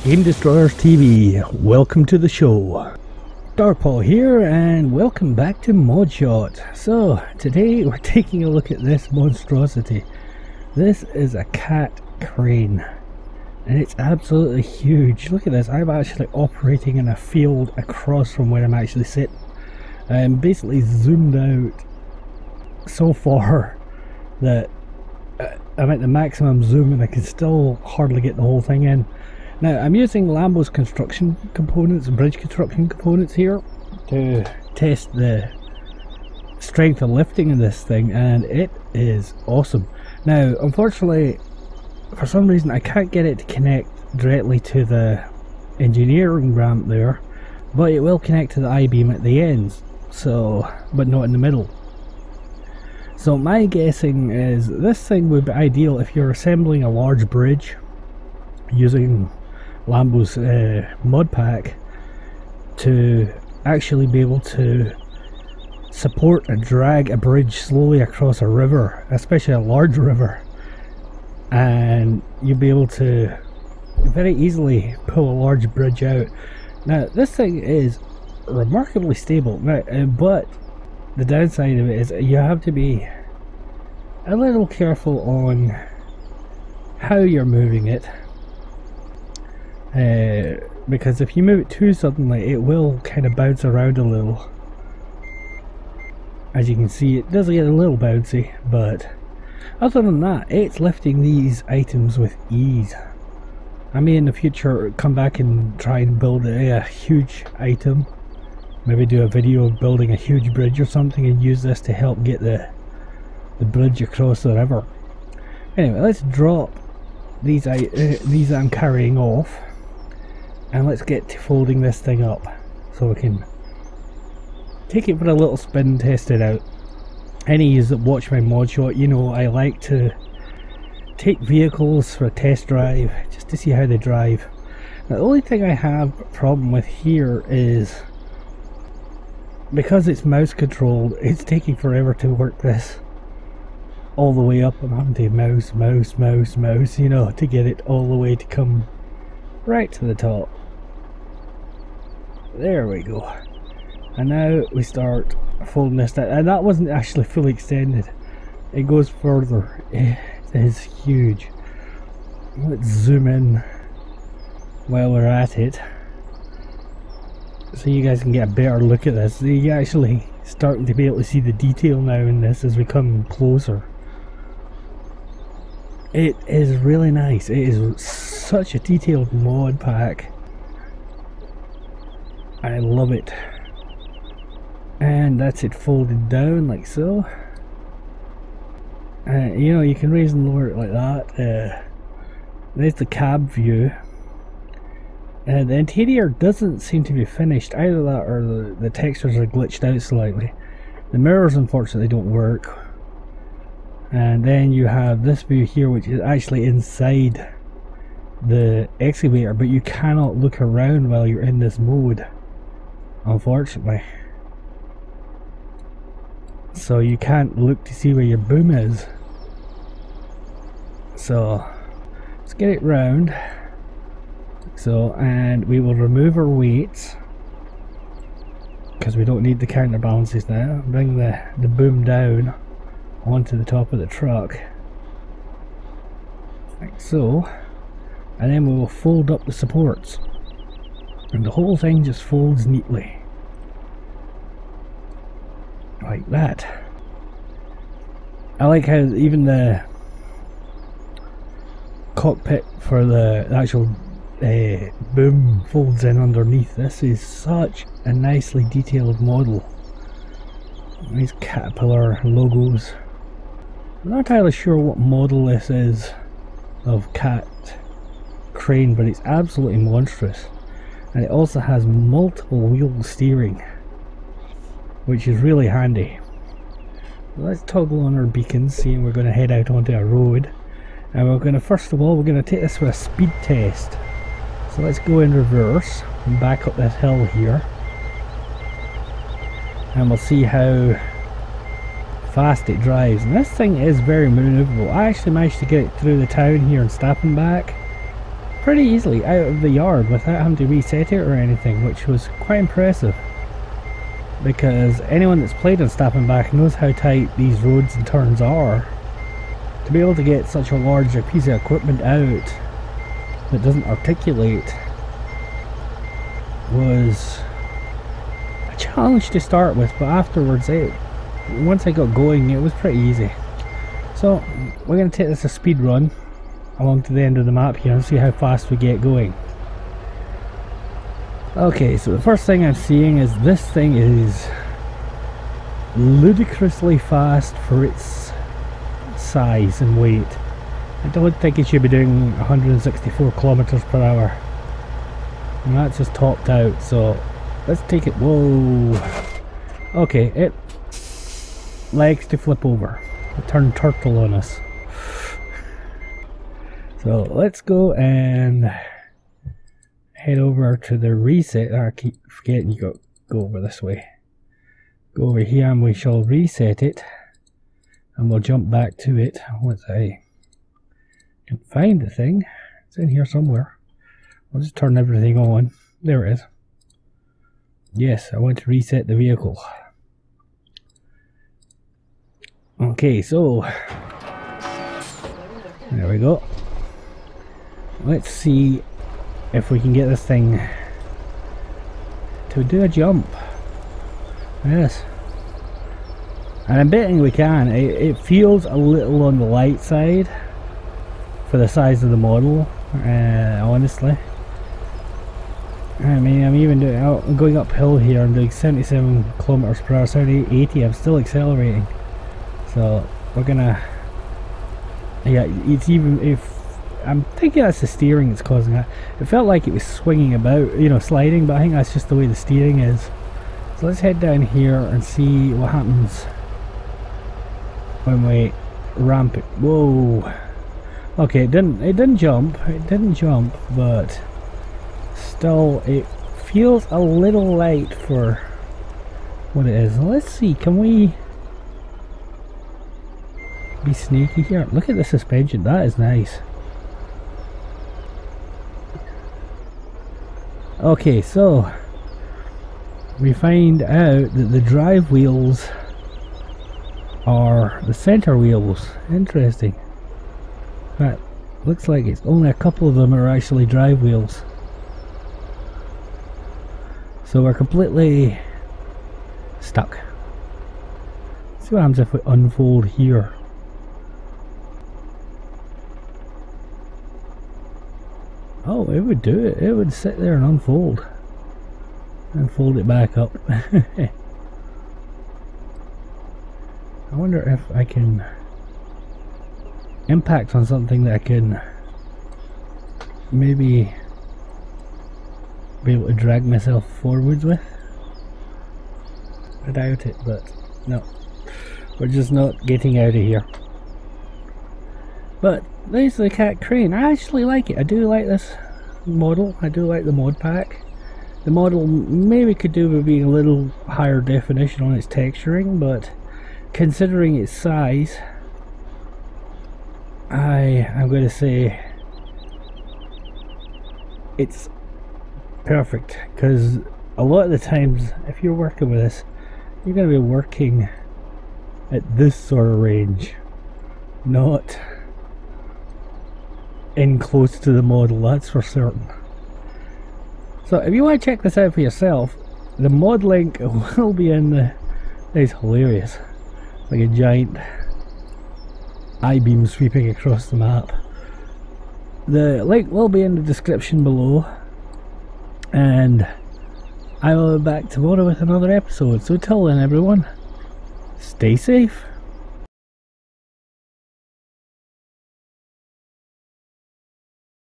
Gamedestroyerstv, welcome to the show. Darkpaw here and welcome back to Modshot. So today we're taking a look at this monstrosity. This is a cat crane and it's absolutely huge. Look at this, I'm actually operating in a field across from where I'm actually sitting. I'm basically zoomed out so far that I'm at the maximum zoom and I can still hardly get the whole thing in. Now I'm using Lambo's construction components, bridge construction components here to test the strength of lifting of this thing, and it is awesome. Now unfortunately for some reason I can't get it to connect directly to the engineering ramp there, but it will connect to the I-beam at the ends, so but not in the middle. So my guessing is this thing would be ideal if you're assembling a large bridge using Lambo's mod pack to actually be able to support and drag a bridge slowly across a river, especially a large river, and you'll be able to very easily pull a large bridge out. Now this thing is remarkably stable, but the downside of it is you have to be a little careful on how you're moving it. Because if you move it too suddenly it will kind of bounce around a little. As you can see, it does get a little bouncy, but other than that it's lifting these items with ease. I may in the future come back and try and build a huge item, maybe do a video of building a huge bridge or something and use this to help get the bridge across the river. Anyway, let's drop these that I'm carrying off, and let's get to folding this thing up so we can take it for a little spin, test it out. Any of you that watch my mod shot, you know I like to take vehicles for a test drive just to see how they drive. Now, the only thing I have a problem with here is because it's mouse controlled, it's taking forever to work this all the way up. I'm having to mouse, you know, to get it all the way to come right to the top. There we go. And now we start folding this down, and that wasn't actually fully extended, it goes further. It is huge. Let's zoom in while we're at it so you guys can get a better look at this. You're actually starting to be able to see the detail now in this as we come closer. It is really nice. It is such a detailed mod pack. I love it. And that's it folded down like so. You know, you can raise and lower it like that. There's the cab view. The interior doesn't seem to be finished. Either that or the textures are glitched out slightly. The mirrors unfortunately don't work. And then you have this view here, which is actually inside the excavator, but you cannot look around while you're in this mode, unfortunately. So you can't look to see where your boom is. So let's get it round. So, and we will remove our weights because we don't need the counterbalances now. Bring the boom down onto the top of the truck like so, and then we will fold up the supports and the whole thing just folds neatly like that. I like how even the cockpit for the actual boom folds in underneath. This is such a nicely detailed model. These Caterpillar logos. I'm not entirely sure what model this is of cat crane, but it's absolutely monstrous, and it also has multiple wheel steering, which is really handy. Let's toggle on our beacons, seeing we're going to head out onto a road, and we're going to, first of all, we're going to take this for a speed test. So let's go in reverse and back up this hill here, and we'll see how fast it drives. And this thing is very maneuverable. I actually managed to get it through the town here and stop and back pretty easily out of the yard without having to reset it or anything, which was quite impressive. Because anyone that's played on Stahli knows how tight these roads and turns are. To be able to get such a large piece of equipment out that doesn't articulate was a challenge to start with, but afterwards, once I got going, it was pretty easy. So we're going to take this a speed run along to the end of the map here and see how fast we get going. Okay, so the first thing I'm seeing is this thing is ludicrously fast for its size and weight. I don't think it should be doing 164 kilometers per hour. And that's just topped out, so let's take it. Whoa. Okay, it likes to flip over. It turned turtle on us. So let's go and head over to the reset. I keep forgetting you go over this way. Go over here and we shall reset it. And we'll jump back to it once I can find the thing. It's in here somewhere. I'll just turn everything on. There it is. Yes, I want to reset the vehicle. Okay, so there we go. Let's see if we can get this thing to do a jump. Yes. And I'm betting we can. It feels a little on the light side for the size of the model, honestly. I mean, I'm going uphill here. I'm doing 77 kilometers per hour, 80. I'm still accelerating. So we're gonna, yeah, it's even if I'm thinking that's the steering that's causing that. It felt like it was swinging about, you know, sliding, but I think that's just the way the steering is. So let's head down here and see what happens when we ramp it. Whoa. Okay, it didn't jump, but still it feels a little light for what it is. Let's see, can we be sneaky here? Look at the suspension, that is nice. Okay, so we find out that the drive wheels are the center wheels. Interesting. That looks like it's only a couple of them are actually drive wheels. So we're completely stuck. Let's see what happens if we unfold here. Oh, it would do it. It would sit there and unfold. And fold it back up. I wonder if I can impact on something that I can maybe be able to drag myself forwards with. I doubt it, but no. We're just not getting out of here. But there's the cat crane. I actually like it. I do like this model. I do like the mod pack. The model maybe could do with being a little higher definition on its texturing, but considering its size, I'm going to say it's perfect, because a lot of the times if you're working with this, you're going to be working at this sort of range, not in close to the model, that's for certain. So if you want to check this out for yourself, the mod link will be in the... It's hilarious, like a giant I-beam sweeping across the map. The link will be in the description below, and I will be back tomorrow with another episode. So till then everyone, stay safe.